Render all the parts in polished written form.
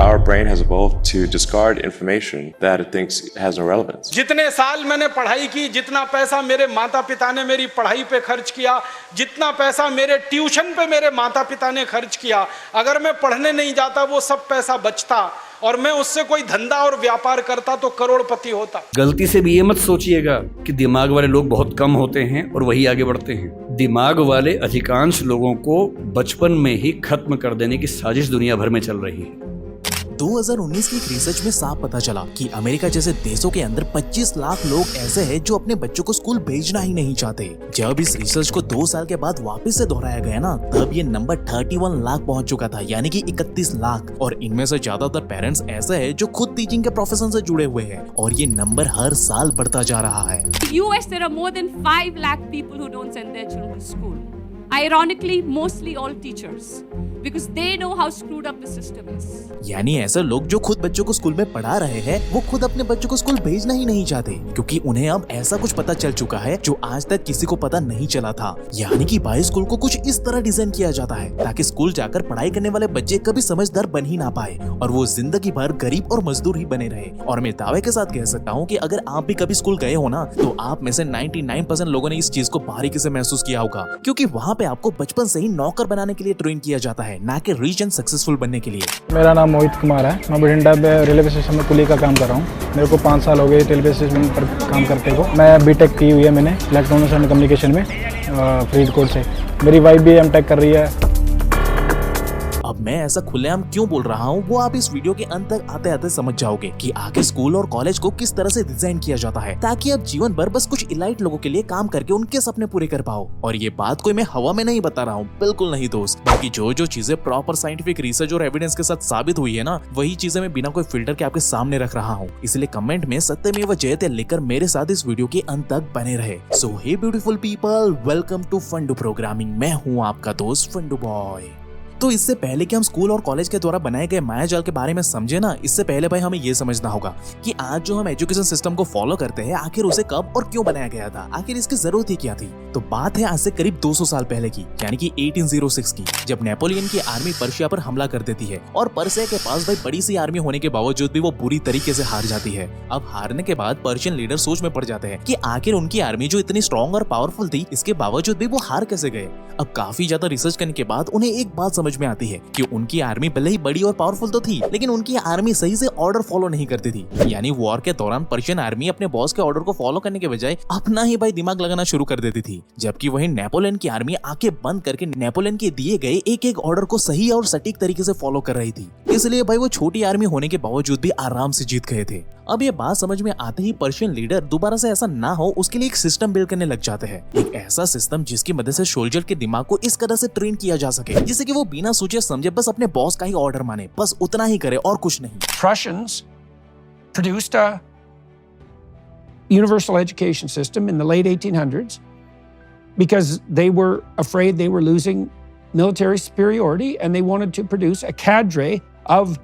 our brain has evolved to discard information that it thinks has no relevance. जितने साल मैंने पढ़ाई की, जितना पैसा मेरे माता पिता ने मेरी पढ़ाई पे खर्च किया, जितना पैसा मेरे ट्यूशन पे मेरे माता पिता ने खर्च किया, अगर मैं पढ़ने नहीं जाता वो सब पैसा बचता और मैं उससे कोई धंधा और व्यापार करता तो करोड़पति होता। गलती से भी ये मत सोचिएगा कि दिमाग वाले लोग बहुत कम होते हैं और वही आगे बढ़ते हैं। दिमाग वाले अधिकांश लोगों को बचपन में ही खत्म कर देने की साजिश दुनिया भर में चल रही है। 2019 की एक रिसर्च में साफ पता चला कि अमेरिका जैसे देशों के अंदर 25 लाख लोग ऐसे हैं जो अपने बच्चों को स्कूल भेजना ही नहीं चाहते। जब इस रिसर्च को 2 साल के बाद वापस से दोहराया गया ना, तब ये नंबर 31 लाख पहुंच चुका था, यानी कि 31 लाख। और इनमें से ज्यादातर पेरेंट्स ऐसे हैं जो खुद टीचिंग के प्रोफेशन से जुड़े हुए हैं और ये नंबर हर साल बढ़ता जा रहा है। US there are more than 5 lakh people who don't send their children to school. Ironically, mostly all teachers, because they know how screwed up the system is. यानी ऐसे लोग जो खुद बच्चों को स्कूल में पढ़ा रहे हैं, वो खुद अपने बच्चों को स्कूल भेजना ही नहीं चाहते, क्योंकि उन्हें अब ऐसा कुछ पता चल चुका है जो आज तक किसी को पता नहीं चला था। यानी कि भाई स्कूल को कुछ इस तरह डिजाइन किया जाता है ताकि स्कूल जाकर पढ़ाई करने वाले बच्चे कभी समझदार बन ही ना पाए और वो जिंदगी भर गरीब और मजदूर ही बने रहे। और मैं दावे के साथ कह सकता हूँ कि अगर आप भी कभी स्कूल गए हो ना, तो आप में से 99% लोगों ने इस चीज को बारीकी से महसूस किया होगा, क्योंकि वहाँ पे आपको बचपन से ही नौकर बनाने के लिए ट्रेन किया जाता है, ना कि रिच एंड सक्सेसफुल बनने के लिए। मेरा नाम मोहित कुमार है। मैं बठिंडा में रेलवे स्टेशन में कुली का काम कर रहा हूँ। मेरे को 5 साल हो गए रेलवे स्टेशन पर काम करते को। मैं बीटेक की हुई है मैंने इलेक्ट्रॉनिक्स एंड कम्युनिकेशन में फरीदकोट से। मेरी वाइफ भी एमटेक कर रही है। अब मैं ऐसा खुलेआम क्यों बोल रहा हूँ वो आप इस वीडियो के अंत तक आते आते समझ जाओगे कि आगे स्कूल और कॉलेज को किस तरह से डिजाइन किया जाता है ताकि आप जीवन भर बस कुछ इलाइट लोगों के लिए काम करके उनके सपने पूरे कर पाओ। और ये बात कोई मैं हवा में नहीं बता रहा हूँ, बिल्कुल नहीं दोस्त, बाकी जो चीजें प्रॉपर साइंटिफिक रिसर्च और एविडेंस के साथ साबित हुई है ना, वही चीजें मैं बिना कोई फिल्टर के आपके सामने रख रहा हूँ। इसलिए कमेंट में सत्यमेव जयते लिखकर मेरे साथ इस वीडियो के अंत तक बने रहे। So hey beautiful people, welcome to Fundoo programming. मैं हूँ आपका दोस्त फंडू बॉय। तो इससे पहले कि हम स्कूल और कॉलेज के द्वारा बनाए गए मायाजाल के बारे में समझे ना, इससे पहले भाई हमें ये समझना होगा कि आज जो हम एजुकेशन सिस्टम को फॉलो करते हैं, आखिर उसे कब और क्यों बनाया गया था, आखिर इसकी जरूरत ही क्या थी। तो बात है आज से करीब 200 साल पहले की, यानी कि 1806 की, जब नेपोलियन की आर्मी पर्शिया पर हमला कर देती है और पर्शिया के पास भाई बड़ी सी आर्मी होने के बावजूद भी वो बुरी तरीके से हार जाती है। अब हारने के बाद पर्शियन लीडर सोच में पड़ जाते हैं कि आखिर उनकी आर्मी जो इतनी स्ट्रॉन्ग और पावरफुल थी, इसके बावजूद भी वो हार कैसे गए। अब काफी ज्यादा रिसर्च करने के बाद उन्हें एक बात समझ में आती है कि उनकी आर्मी भले ही बड़ी और पावरफुल तो थी, लेकिन उनकी आर्मी सही से ऑर्डर फॉलो नहीं करती थी। यानी वॉर के दौरान पर्शियन आर्मी अपने बॉस के ऑर्डर को फॉलो करने के बजाय अपना ही भाई दिमाग लगाना शुरू कर देती थी, जबकि वहीं नेपोलियन की आर्मी आंखें बंद करके नेपोलियन के दिए गए एक एक ऑर्डर को सही और सटीक तरीके से फॉलो कर रही थी। इसलिए भाई वो छोटी आर्मी होने के बावजूद भी आराम से जीत गए थे। अब ये बात समझ में आते ही पर्शियन लीडर दोबारा से ऐसा ना हो उसके लिए एक सिस्टम बिल्ड करने लग जाते हैं। एक ऐसा सिस्टम जिसकी मदद से सोल्जर के दिमाग को इस तरह से ट्रेन किया जा सके जिससे कि वो बिना सोचे समझे बस अपने बॉस का ही ऑर्डर माने, बस उतना ही करे और कुछ नहीं। Prussians produced a universal education system in the late 1800s because they were afraid they were losing military superiority and they wanted to produce a cadre of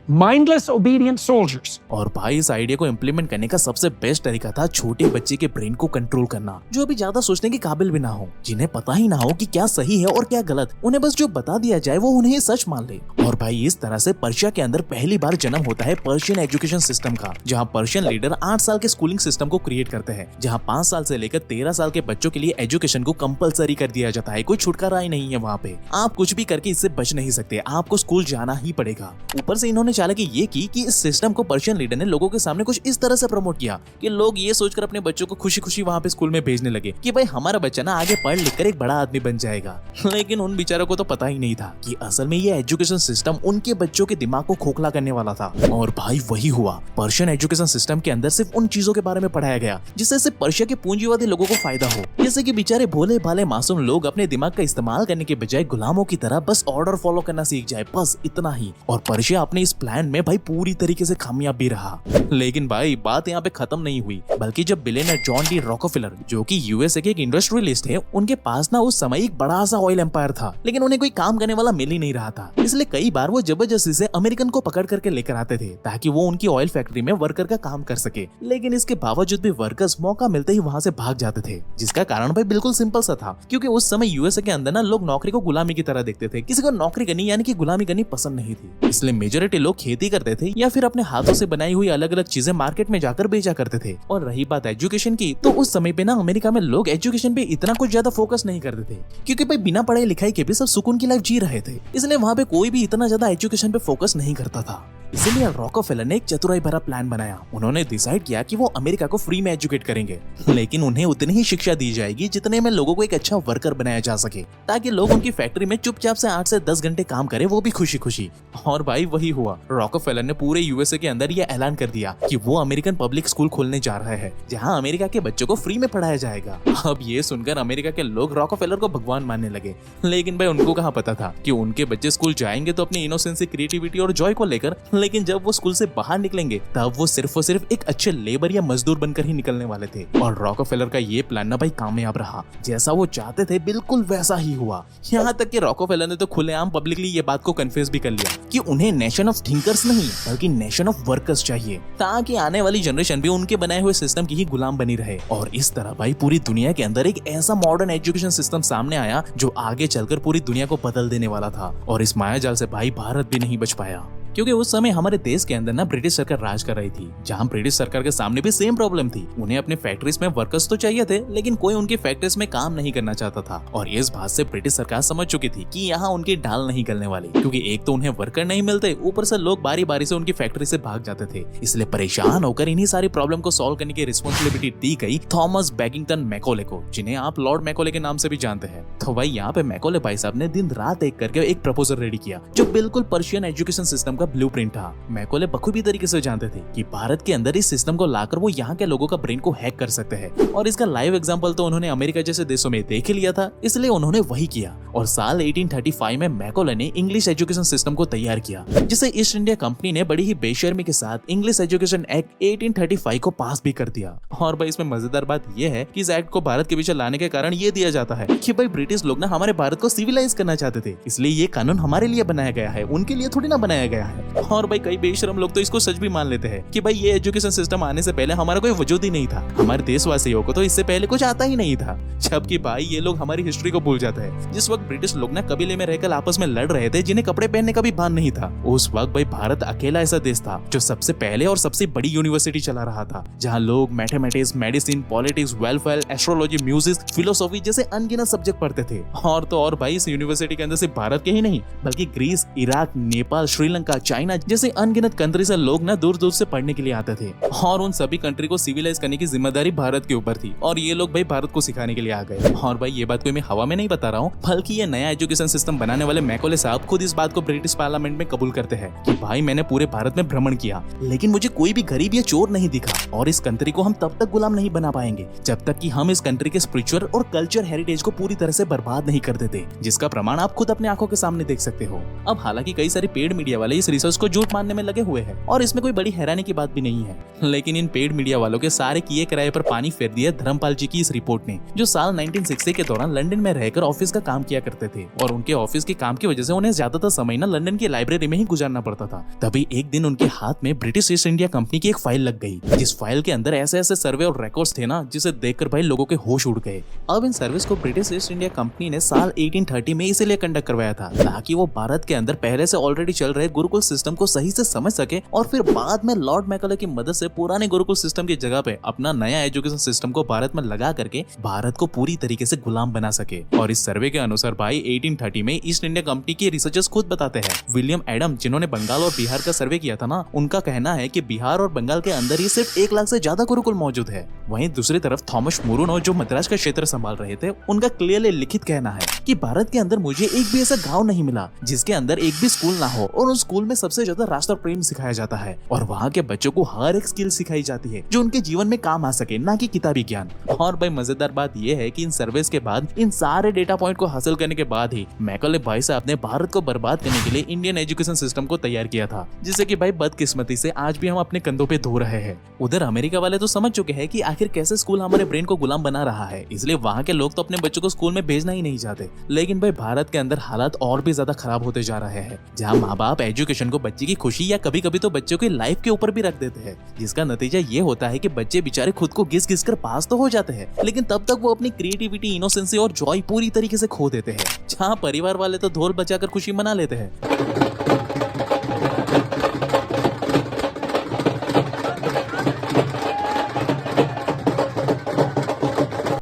mindless obedient soldiers। और भाई इस आइडिया को implement करने का सबसे best तरीका था छोटे बच्चे के ब्रेन को कंट्रोल करना, जो अभी ज्यादा सोचने के काबिल भी ना हो, जिन्हें पता ही ना हो कि क्या सही है और क्या गलत। उन्हें बस जो बता दिया जाए वो उन्हें सच मान ले। और भाई इस तरह से पर्शिया के अंदर पहली बार जन्म होता है पर्शियन एजुकेशन सिस्टम का, जहाँ पर्शियन लीडर 8 साल के स्कूलिंग सिस्टम को क्रिएट करते हैं, जहाँ 5 साल से लेकर 13 साल के बच्चों के लिए एजुकेशन को कंपलसरी कर दिया जाता है। कोई छुटकारा ही नहीं है वहाँ पे, आप कुछ भी करके इससे बच नहीं सकते, आपको स्कूल जाना ही पड़ेगा। ऊपर से इन्होंने चालाकी ये की कि इस सिस्टम को पर्शियन लीडर ने लोगों के सामने कुछ इस तरह से प्रमोट किया कि लोग ये सोचकर अपने बच्चों को खुशी खुशी वहाँ पे स्कूल में भेजने लगे कि भाई हमारा बच्चा ना आगे पढ़ लिख कर एक बड़ा आदमी बन जाएगा। लेकिन उन बेचारों को तो पता ही नहीं था कि असल में ये एजुकेशन सिस्टम उनके बच्चों के दिमाग को खोखला करने वाला था। और भाई वही हुआ, पर्शियन एजुकेशन सिस्टम के अंदर सिर्फ उन चीजों के बारे में पढ़ाया गया जिससे सिर्फ पर्शिया के पूंजीवादी लोगों को फायदा हो, जैसे कि बेचारे भोले भाले मासूम लोग अपने दिमाग का इस्तेमाल करने के बजाय गुलामों की तरह बस ऑर्डर फॉलो करना सीख जाए, बस इतना ही। और पर्शिया अपने इस प्लान में भाई पूरी तरीके से कामयाब भी रहा। लेकिन भाई बात यहाँ पे खत्म नहीं हुई, बल्कि जब बिलियनर जॉन डी रॉकफेलर, जो कि यूएसए के एक इंडस्ट्रियलिस्ट है, उनके पास ना उस समय एक बड़ा सा ऑयल एम्पायर था, लेकिन उन्हें कोई काम करने वाला मिल ही नहीं रहा था। इसलिए कई बार वो जबरदस्ती से अमेरिकन को पकड़ करके लेकर आते थे ताकि वो उनकी ऑयल फैक्ट्री में वर्कर का काम कर सके। लेकिन इसके बावजूद भी वर्कर्स मौका मिलते ही वहाँ से भाग जाते थे, जिसका कारण भाई बिल्कुल सिंपल सा था, क्योंकि उस समय यूएसए के अंदर ना लोग नौकरी को गुलामी की तरह देखते थे, किसी को नौकरी करनी यानी कि गुलामी करनी पसंद नहीं थी। इसलिए मेजोरिटी लोग खेती करते थे या फिर अपने हाथों से बनाई हुई अलग अलग चीजें मार्केट में जाकर बेचा करते थे। और रही बात एजुकेशन की, तो उस समय पे ना अमेरिका में लोग एजुकेशन पे इतना कुछ ज्यादा फोकस नहीं करते थे, क्योंकि भाई बिना पढ़ाई लिखाई के भी सब सुकून की लाइफ जी रहे थे, इसलिए वहाँ पे कोई भी इतना ज्यादा एजुकेशन पे फोकस नहीं करता था। इसीलिए रॉकफेलर ने एक चतुराई भरा प्लान बनाया। उन्होंने डिसाइड किया कि वो अमेरिका को फ्री में एजुकेट करेंगे, लेकिन उन्हें उतनी ही शिक्षा दी जाएगी जितने में लोगों को एक अच्छा वर्कर बनाया जा सके, ताकि लोग उनकी फैक्ट्री में चुपचाप से 8 से 10 घंटे काम करें, वो भी खुशी खुशी। और भाई वही हुआ। रॉकफेलर ने पूरे यूएसए के अंदर यह ऐलान कर दिया कि वो अमेरिकन पब्लिक स्कूल खोलने जा रहे हैं, जहाँ अमेरिका के बच्चों को फ्री में पढ़ाया जाएगा। अब ये सुनकर अमेरिका के लोग रॉकफेलर को भगवान मानने लगे, लेकिन भाई उनको कहाँ पता था कि उनके बच्चे स्कूल जाएंगे तो अपनी इनोसेंसी, क्रिएटिविटी और जॉय को लेकर, लेकिन जब वो स्कूल से बाहर निकलेंगे तब वो सिर्फ और सिर्फ एक अच्छे लेबर या मजदूर बनकर ही निकलने वाले थे। और रॉकफेलर का ये प्लान ना भाई कामयाब रहा। जैसा वो चाहते थे बिल्कुल वैसा ही हुआ। यहाँ तक कि रॉकफेलर ने तो खुलेआम पब्लिकली ये बात को कन्फेस भी कर लिया कि उन्हें नेशन ऑफ थिंकर्स नहीं बल्कि नेशन ऑफ वर्कर्स चाहिए, ताकि आने वाली जनरेशन भी उनके बनाए हुए सिस्टम की ही गुलाम बनी रहे। और इस तरह भाई पूरी दुनिया के अंदर एक ऐसा मॉडर्न एजुकेशन सिस्टम सामने आया जो आगे चलकर पूरी दुनिया को बदल देने वाला था। और इस मायाजाल से भाई भारत भी नहीं बच पाया, क्योंकि उस समय हमारे देश के अंदर ना ब्रिटिश सरकार राज कर रही थी, जहां ब्रिटिश सरकार के सामने भी सेम प्रॉब्लम थी। उन्हें अपने फैक्ट्रीज में वर्कर्स तो चाहिए थे, लेकिन कोई उनकी फैक्ट्रीज में काम नहीं करना चाहता था। और इस बात से ब्रिटिश सरकार समझ चुकी थी कि यहाँ उनकी ढाल नहीं गलने वाली, क्योंकि एक तो उन्हें वर्कर नहीं मिलते, ऊपर से लोग बारी बारी से उनकी फैक्ट्री से भाग जाते थे। इसलिए परेशान होकर इन्हीं सारी प्रॉब्लम को सॉल्व करने की रिस्पॉन्सिबिलिटी दी गई थॉमस बैगिंगटन मैकॉले को, जिन्हें आप लॉर्ड मैकॉले के नाम से भी जानते हैं। तो भाई यहाँ पे मैकॉले भाई साहब ने दिन रात एक करके एक प्रपोजल रेडी किया, जो बिल्कुल पर्शियन एजुकेशन सिस्टम का ब्लूप्रिंट था। मैकॉले बखूबी तरीके से जानते थे कि भारत के अंदर इस सिस्टम को लाकर वो यहाँ के लोगों का ब्रेन को हैक कर सकते हैं, और इसका लाइव एग्जांपल तो उन्होंने अमेरिका जैसे देशों में देख लिया था, इसलिए उन्होंने वही किया। और साल 1835 में मैकॉले ने इंग्लिश एजुकेशन सिस्टम को तैयार किया, जिसे ईस्ट इंडिया कंपनी ने बड़ी ही बेशर्मी के साथ इंग्लिश एजुकेशन एक्ट 1835 को पास भी कर दिया। और भाई इसमें मजेदार बात यह है कि इस एक्ट को भारत के पीछे लाने के कारण ये दिया जाता है कि भाई ब्रिटिश लोग ना हमारे भारत को सिविलाइज करना चाहते थे, इसलिए ये कानून हमारे लिए बनाया गया है, उनके लिए थोड़ी ना बनाया गया है। और भाई कई बेशरम लोग तो इसको सच भी मान लेते हैं कि भाई ये एजुकेशन सिस्टम आने से पहले हमारा कोई वजूद ही नहीं था, हमारे देशवासियों को तो इससे पहले कुछ आता ही नहीं था। जबकि भाई ये लोग हमारी हिस्ट्री को भूल जाते हैं। जिस वक्त ब्रिटिश लोग ना कबीले में रहकर आपस में लड़ रहे थे, जिन्हें कपड़े पहनने का भी भान नहीं था, उस वक्त भाई भारत अकेला ऐसा देश था जो सबसे पहले और सबसे बड़ी यूनिवर्सिटी चला रहा था, जहाँ लोग mathematics, medicine, politics, welfare, astrology, music, philosophy जैसे अनगिनत सब्जेक्ट पढ़ते थे। और तो और भाई इस यूनिवर्सिटी के अंदर सिर्फ भारत के ही नहीं बल्कि Greece, Iraq, Nepal, Sri Lanka, China जैसे अनगिनत कंट्री से लोग ना दूर दूर से पढ़ने के लिए आते थे। और उन सभी कंट्री को सिविलाइज करने की जिम्मेदारी भारत के ऊपर थी, और ये लोग भाई भारत को सिखाने के लिए आ गए। और भाई ये बात कोई मैं हवा में नहीं बता रहा हूँ, बल्कि ये नया एजुकेशन सिस्टम बनाने वाले मैकॉले साहब खुद इस बात को ब्रिटिश पार्लियामेंट में कबूल करते हैं कि भाई मैंने पूरे भारत में भ्रमण किया, लेकिन मुझे कोई भी गरीब या चोर नहीं दिखा, और इस कंट्री को हम तब तक गुलाम नहीं बना पाएंगे जब तक कि हम इस कंट्री के स्पिरिचुअल और कल्चर हेरिटेज को पूरी तरह से बर्बाद नहीं कर देते, जिसका प्रमाण आप खुद अपने आंखों के सामने देख सकते हो। अब हालांकि कई सारे पेड मीडिया वाले इस रिसर्च को झूठ मानने में लगे हुए हैं, और इसमें कोई बड़ी हैरानी की बात भी नहीं है, लेकिन इन पेड मीडिया वालों के सारे किए किराए पर पानी फेर दिया धर्मपाल जी की इस रिपोर्ट ने, जो साल 1960 के दौरान लंदन में रहकर ऑफिस का काम किया करते थे, और उनके ऑफिस के काम की वजह से उन्हें ज्यादातर समय ना लंदन की लाइब्रेरी में ही गुजारना पड़ता था। तभी एक दिन उनके हाथ में ब्रिटिश ईस्ट इंडिया कंपनी की एक फाइल लग गई, जिस फाइल के अंदर ऐसे ऐसे सर्वे और रिकॉर्ड्स थे ना, जिसे देखकर भाई लोगों के होश उड़ गए। अब इन सर्विस को ब्रिटिश ईस्ट इंडिया कंपनी ने साल 1830 में इसीलिए कंडक्ट करवाया था ताकि वो भारत के अंदर पहले से ऑलरेडी चल रहे गुरुकुल सिस्टम को सही से समझ सके, और फिर बाद में लॉर्ड मैकॉले की मदद से पुराने गुरुकुल सिस्टम की जगह पे अपना नया एजुकेशन सिस्टम को भारत में लगा करके भारत को पूरी तरीके से गुलाम बना सके। और इस सर्वे के अनुसार भाई 1830 में ईस्ट इंडिया कंपनी के रिसर्चर्स खुद बताते हैं, विलियम एडम जिन्होंने बंगाल और बिहार का सर्वे किया था ना, उनका कहना है कि बिहार और बंगाल के अंदर ही सिर्फ 1 लाख से ज्यादा गुरुकुल मौजूद है। वहीं दूसरी तरफ थॉमस मुरुनो जो मद्रास का क्षेत्र संभाल रहे थे, उनका क्लियरली लिखित कहना है कि भारत के अंदर मुझे एक भी ऐसा गांव नहीं मिला जिसके अंदर एक भी स्कूल ना हो, और उस स्कूल में सबसे ज्यादा राष्ट्र प्रेम सिखाया जाता है, और वहाँ के बच्चों को हर एक स्किल सिखाई जाती है जो उनके जीवन में काम आ सके, ना कि किताबी ज्ञान। और भाई मजेदार बात यह है कि इन सर्वेस के बाद, इन सारे डेटा पॉइंट को हासिल करने के बाद ही मैकॉले भाई साहब ने भारत को बर्बाद करने के लिए इंडियन एजुकेशन सिस्टम को तैयार किया था, जिसे कि भाई बदकिस्मती से आज भी हम अपने कंधों पे धो रहे हैं। उधर अमेरिका वाले तो समझ चुके हैं कि आखिर कैसे स्कूल हमारे ब्रेन को गुलाम बना रहा है, इसलिए वहाँ के लोग तो अपने बच्चों को स्कूल में भेजना ही नहीं चाहते। लेकिन भाई भारत के अंदर हालात और भी ज्यादा खराब होते जा रहे हैं, जहाँ माँ बाप एजुकेशन को बच्चे की खुशी या कभी कभी तो बच्चों की लाइफ के ऊपर भी रख देते हैं, जिसका नतीजा ये होता है कि बच्चे बेचारे खुद को घिस घिस कर पास तो हो जाते हैं, लेकिन तब तक वो अपनी क्रिएटिविटी, इनोसेंसी और जॉय पूरी तरीके से खो देते हैं। जहाँ परिवार वाले तो ढोल बजाकर खुशी मना लेते हैं,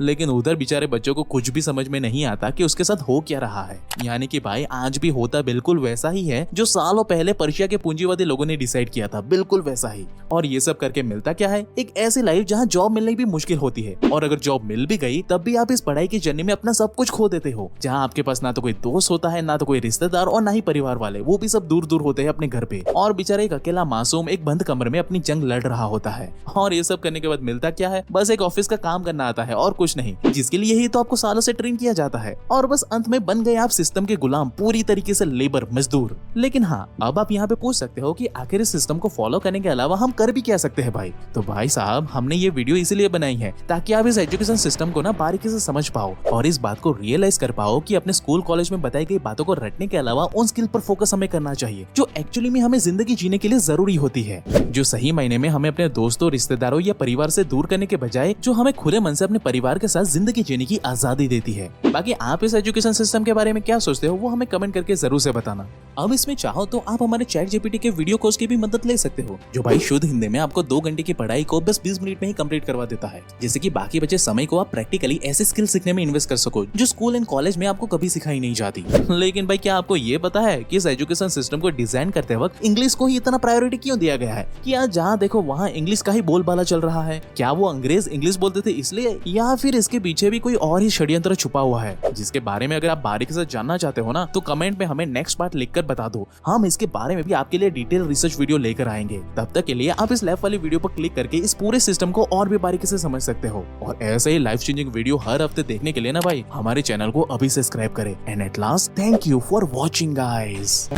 लेकिन उधर बेचारे बच्चों को कुछ भी समझ में नहीं आता कि उसके साथ हो क्या रहा है। यानी कि भाई आज भी होता बिल्कुल वैसा ही है जो सालों पहले पर्शिया के पूंजीवादी लोगों ने डिसाइड किया था, बिल्कुल वैसा ही। और ये सब करके मिलता क्या है, एक ऐसी लाइफ जहाँ जॉब मिलने भी मुश्किल होती है, और अगर जॉब मिल भी गई तब भी आप इस पढ़ाई की जर्नी में अपना सब कुछ खो देते हो, जहाँ आपके पास ना तो कोई दोस्त होता है, ना तो कोई रिश्तेदार, और ना ही परिवार वाले, वो भी सब दूर दूर होते हैं अपने घर पे। और बेचारा एक अकेला मासूम एक बंद कमरे में अपनी जंग लड़ रहा होता है। और ये सब करने के बाद मिलता क्या है, बस एक ऑफिस का काम करना आता है और कुछ नहीं, जिसके लिए ही तो आपको सालों से ट्रेन किया जाता है। और बस अंत में बन गए आप सिस्टम के गुलाम, पूरी तरीके से लेबर, मजदूर। लेकिन हाँ, अब आप यहाँ पे पूछ सकते हो कि आखिर इस सिस्टम को फॉलो करने के अलावा हम कर भी क्या सकते हैं भाई। तो भाई साहब, हमने ये वीडियो इसलिए बनाई है ताकि आप इस एजुकेशन सिस्टम को ना बारीकी से समझ पाओ और इस बात को रियलाइज कर पाओ कि अपने स्कूल कॉलेज में बताई गई बातों को रटने के अलावा उन स्किल पर फोकस हमें करना चाहिए जो एक्चुअली में हमें जिंदगी जीने के लिए जरूरी होती है, जो सही मायने में हमें अपने दोस्तों, रिश्तेदारों या परिवार से दूर करने के बजाय जो हमें खुले मन से अपने परिवार के साथ जिंदगी जीने की आजादी देती है। बाकी आप इस एजुकेशन सिस्टम के बारे में क्या सोचते हो वो हमें कमेंट करके जरूर से बताना। अब इसमें चाहो तो आप हमारे ChatGPT के वीडियो कोर्स की भी मदद ले सकते हो, जो भाई शुद्ध हिंदी में आपको 2 घंटे की पढ़ाई को बस 20 मिनट में ही कंप्लीट करवा देता है, जिससे कि बाकी बचे समय को आप प्रैक्टिकली ऐसे स्किल सीखने में इन्वेस्ट कर सको जो स्कूल एंड कॉलेज में आपको कभी सिखाई नहीं जाती। लेकिन भाई, क्या आपको ये पता है कि इस एजुकेशन सिस्टम को डिजाइन करते वक्त इंग्लिश को ही इतना प्रायोरिटी क्यों दिया गया है कि आज जहाँ देखो वहाँ इंग्लिश का ही बोलबाला चल रहा है? क्या वो अंग्रेज इंग्लिश बोलते थे इसलिए, या फिर इसके पीछे भी कोई और ही षड्यंत्र छुपा हुआ है, जिसके बारे में अगर आप बारीकी से जानना चाहते हो ना, तो कमेंट में हमें नेक्स्ट पार्ट लिखकर बता दो। हम इसके बारे में भी आपके लिए डिटेल रिसर्च वीडियो लेकर आएंगे। तब तक के लिए आप इस लेफ्ट वाली वीडियो पर क्लिक करके इस पूरे सिस्टम को और भी बारीकी से समझ सकते हो। और ऐसे ही लाइफ चेंजिंग वीडियो हर हफ्ते देखने के लिए ना भाई, हमारे चैनल को अभी सब्सक्राइब करें। And at last, thank you for watching guys.